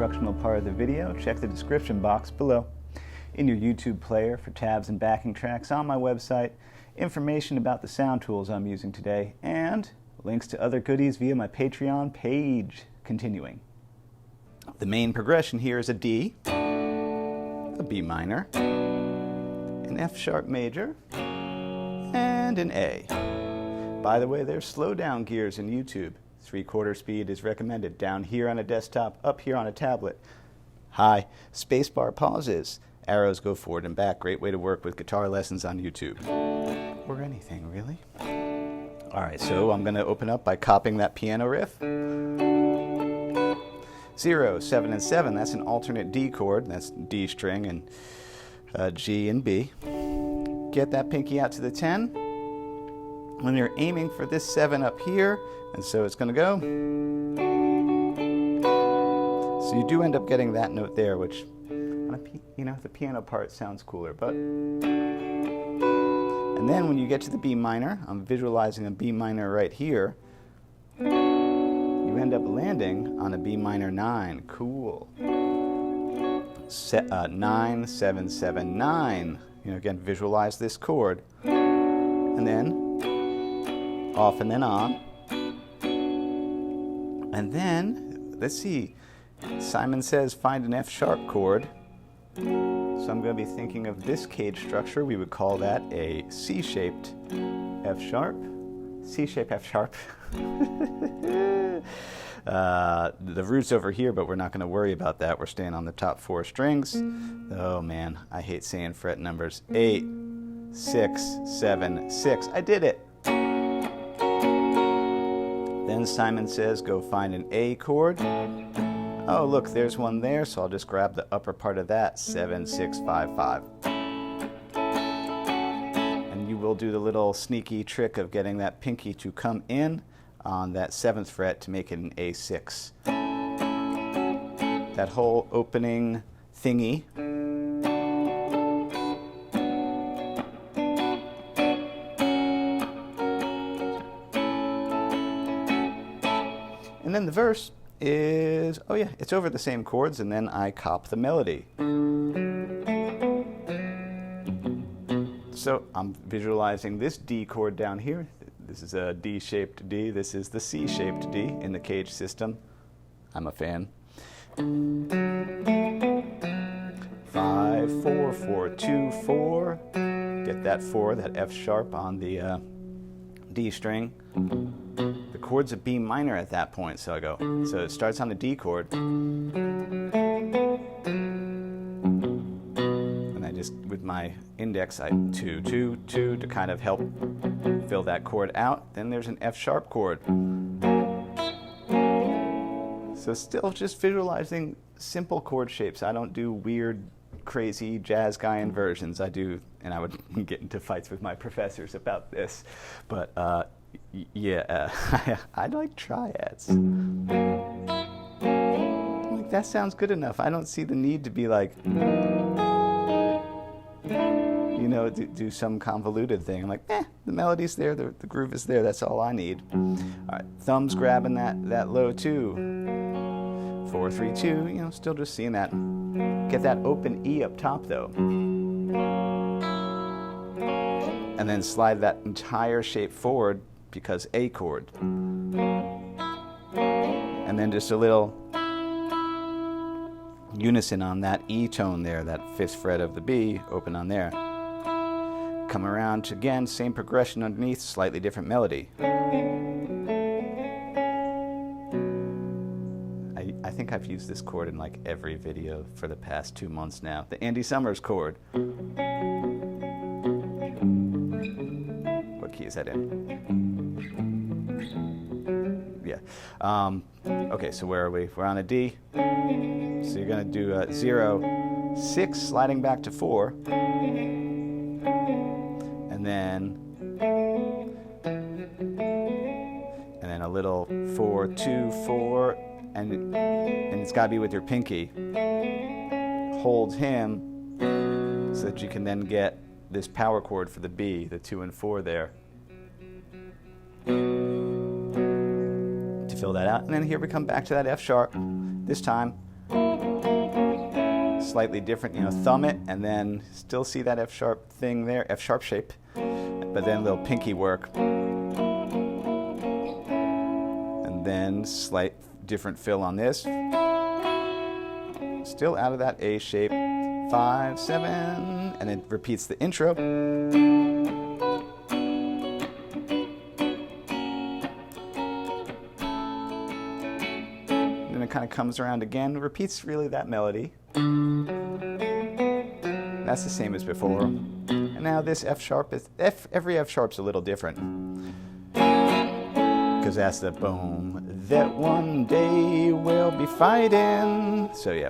instructional part of the video, check the description box below. In your YouTube player for tabs and backing tracks on my website, information about the sound tools I'm using today, and links to other goodies via my Patreon page. Continuing. The main progression here is a D, a B minor, an F sharp major, and an A. By the way, there's slow down gears in YouTube. 3/4 speed is recommended. Down here on a desktop, up here on a tablet. High. Spacebar pauses. Arrows go forward and back. Great way to work with guitar lessons on YouTube. Or anything, really. Alright, so I'm going to open up by copying that piano riff. 0, 7, and 7. That's an alternate D chord. That's D string and G and B. Get that pinky out to the 10. When you're aiming for this 7 up here, and so it's going to go. So you do end up getting that note there, which, the piano part sounds cooler. But and then when you get to the B minor, I'm visualizing a B minor right here. You end up landing on a B minor 9. Cool. 9, 7, 7, 9. Again, visualize this chord. And then off and then on. And then, let's see, Simon says find an F sharp chord. So I'm going to be thinking of this cage structure. We would call that a C-shaped F sharp. C-shaped F sharp. The root's over here, but we're not going to worry about that. We're staying on the top 4 strings. Oh man, I hate saying fret numbers. 8, 6, 7, 6. I did it. Then Simon says go find an A chord. Oh look, there's one there, so I'll just grab the upper part of that. 7, 6, 5, 5. And you will do the little sneaky trick of getting that pinky to come in on that 7th fret to make it an A6. That whole opening thingy. And then the verse is, oh yeah, it's over the same chords, and then I cop the melody. So I'm visualizing this D chord down here. This is a D-shaped D. This is the C-shaped D in the cage system. I'm a fan. 5, 4, 4, 2, 4. Get that 4, that F sharp on the D string. The chord's a B minor at that point, so I go. So it starts on the D chord. And I just, with my index, I 2, 2, 2 to kind of help fill that chord out. Then there's an F sharp chord. So still just visualizing simple chord shapes. I don't do weird, crazy jazz guy inversions. I do, and I would get into fights with my professors about this. But yeah, I like triads. Like, that sounds good enough. I don't see the need to be like, do some convoluted thing. I'm like, the melody's there, the groove is there, that's all I need. All right, thumbs grabbing that low 2. 4, 3, 2, still just seeing that. Get that open E up top though. And then slide that entire shape forward because A chord. And then just a little unison on that E tone there, that 5th fret of the B, open on there. Come around to, again, same progression underneath, slightly different melody. I think I've used this chord in like every video for the past 2 months now. The Andy Summers chord. What key is that in? Yeah. Okay, so where are we? We're on a D. So you're going to do 0, 6, sliding back to 4. And then a little 4, 2, 4. And it's got to be with your pinky. Hold him so that you can then get this power chord for the B, the 2 and 4 there. To fill that out. And then here we come back to that F sharp. This time, slightly different, you know, thumb it and then still see that F sharp thing there, F sharp shape, but then a little pinky work. And then slight different fill on this. Still out of that A shape, 5, 7, and it repeats the intro. Then it kind of comes around again, repeats really that melody. That's the same as before. And now this F sharp is, every F sharp's a little different. Because that's the boom that one day we'll be fighting. So yeah.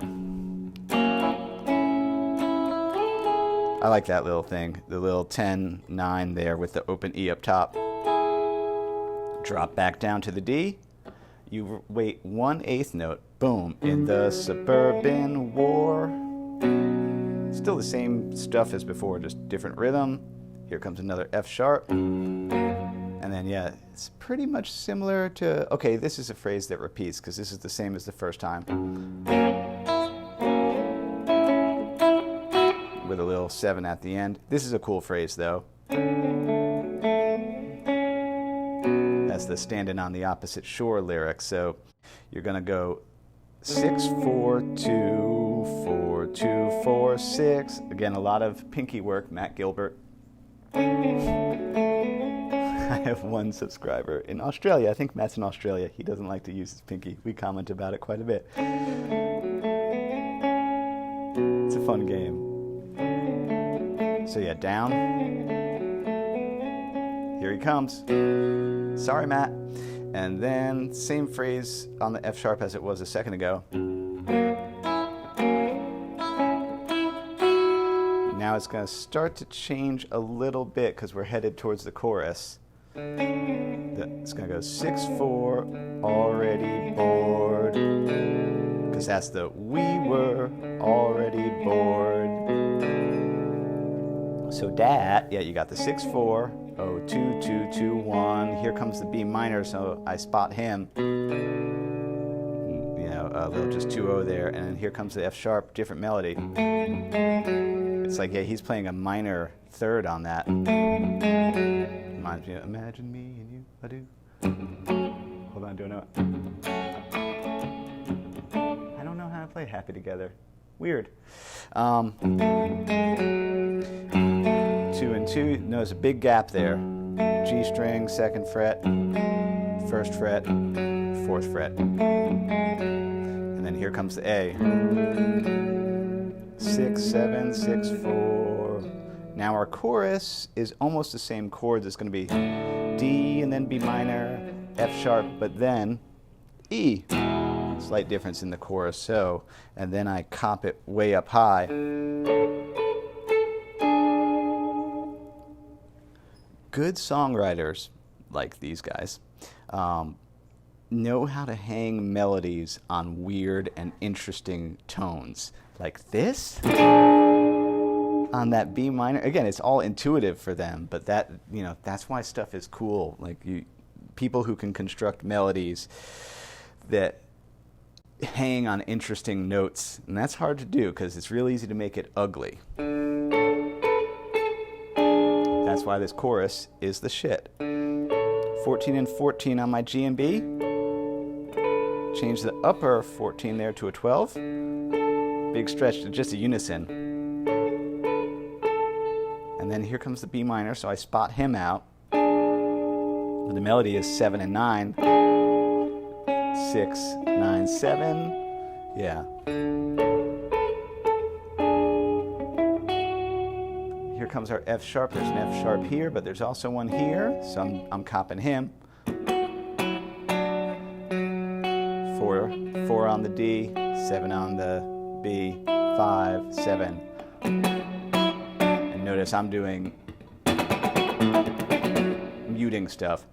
I like that little thing, the little 10-9 there with the open E up top. Drop back down to the D. You wait 1/8 note, boom, in the suburban war. Still the same stuff as before, just different rhythm. Here comes another F sharp. And then, yeah, it's pretty much similar to, okay, this is a phrase that repeats because this is the same as the first time. With a little 7 at the end. This is a cool phrase, though. That's the standing on the opposite shore lyric. So you're going to go 6, 4, 2, 4, 2, 4, 6. Again, a lot of pinky work, Matt Gilbert. I have one subscriber in Australia. I think Matt's in Australia. He doesn't like to use his pinky. We comment about it quite a bit. It's a fun game. So yeah, down. Here he comes. Sorry, Matt. And then same phrase on the F sharp as it was a second ago. Now it's going to start to change a little bit because we're headed towards the chorus. It's going to go 6, 4, already bored. Because that's the we were already bored. So that, yeah, you got the 6, 4, 0, 2, 2, 2, 1. Here comes the B minor, so I spot him. You know, a little just 2, 0 there. And then here comes the F sharp, different melody. It's like, yeah, he's playing a minor third on that. Reminds me of Imagine Me and You, I Do. Hold on, don't know it. I don't know how to play Happy Together. Weird. 2 and 2, notice a big gap there. G string, 2nd fret, 1st fret, 4th fret. And then here comes the A. 6, 7, 6, 4. Now our chorus is almost the same chords. It's going to be D and then B minor, F sharp, but then E. Slight difference in the chorus, so, and then I cop it way up high. Good songwriters, like these guys, know how to hang melodies on weird and interesting tones. Like this, on that B minor. Again, it's all intuitive for them, but that, you know, that's why stuff is cool. Like people who can construct melodies that hang on interesting notes, and that's hard to do because it's real easy to make it ugly. That's why this chorus is the shit. 14 and 14 on my G and B. Change the upper 14 there to a 12. Big stretch to just a unison. And then here comes the B minor, so I spot him out. The melody is 7 and 9. 6, 9, 7. Yeah. Here comes our F sharp. There's an F sharp here, but there's also one here, so I'm copping him. 4 on the D, 7 on the B, 5, 7. And notice I'm doing muting stuff.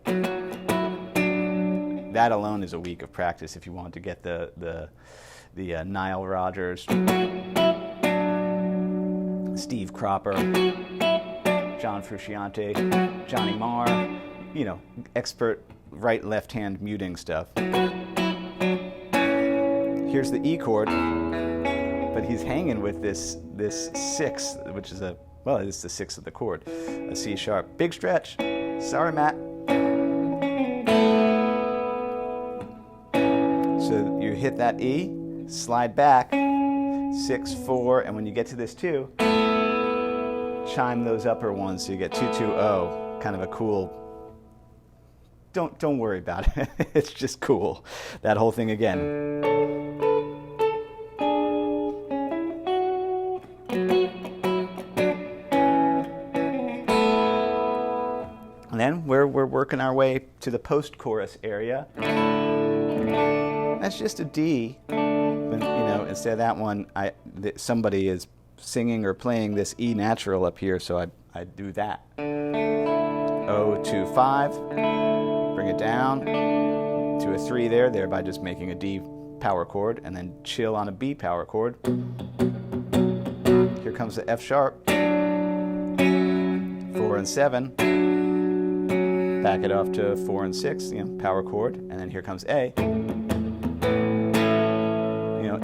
That alone is a week of practice if you want to get the Nile Rodgers, Steve Cropper, John Frusciante, Johnny Marr, you know, expert right left hand muting stuff. Here's the E chord. but he's hanging with this six, which is well, it's the sixth of the chord, a C sharp. Big stretch. Sorry, Matt. So you hit that E, slide back, 6, 4, and when you get to this 2, chime those upper ones so you get 2, 2, 0. Kind of a cool. Don't worry about it. It's just cool. That whole thing again. And then we're working our way to the post-chorus area. That's just a D. But, instead of that one, somebody is singing or playing this E natural up here, so I do that. O to 5, bring it down to a 3 there, thereby just making a D power chord, and then chill on a B power chord. Here comes the F sharp, 4 and 7. Back it off to 4 and 6, power chord, and then here comes A.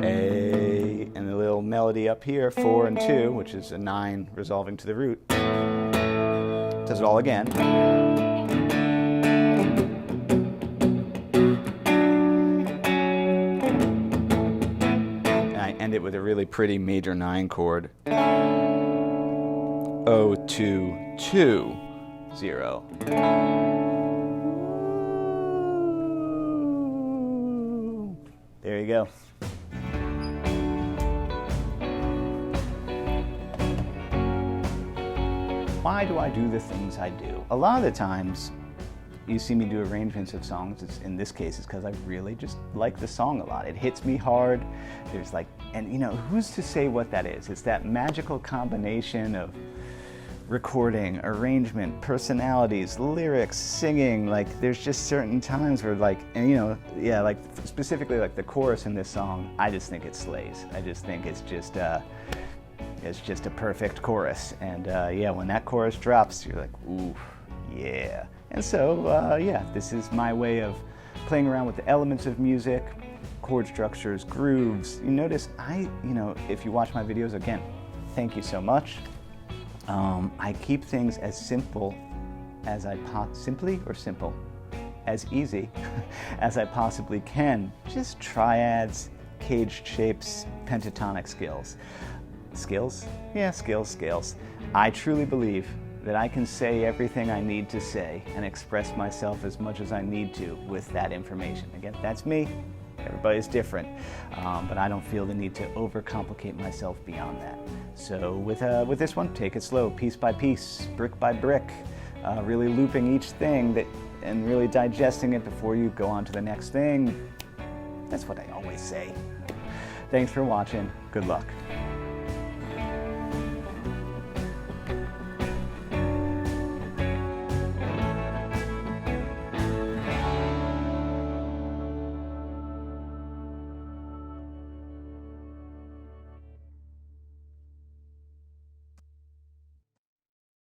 A, and the little melody up here, 4 and 2, which is a 9 resolving to the root. Does it all again. And I end it with a really pretty major 9 chord. O, 2, 2, 0. There you go. Why do I do the things I do? A lot of the times you see me do arrangements of songs, in this case it's because I really just like the song a lot. It hits me hard. There's who's to say what that is? It's that magical combination of recording, arrangement, personalities, lyrics, singing. There's just certain times where specifically the chorus in this song, I just think it slays. I just think it's just a perfect chorus. And when that chorus drops, you're like, ooh, yeah. And so, this is my way of playing around with the elements of music, chord structures, grooves. You notice if you watch my videos, again, thank you so much. I keep things as simple as as easy as I possibly can. Just triads, caged shapes, pentatonic scales. Skills? Yeah, scales. I truly believe that I can say everything I need to say and express myself as much as I need to with that information. Again, that's me. Everybody's different, but I don't feel the need to overcomplicate myself beyond that. So with this one, take it slow, piece by piece, brick by brick, really looping each thing and really digesting it before you go on to the next thing. That's what I always say. Thanks for watching. Good luck.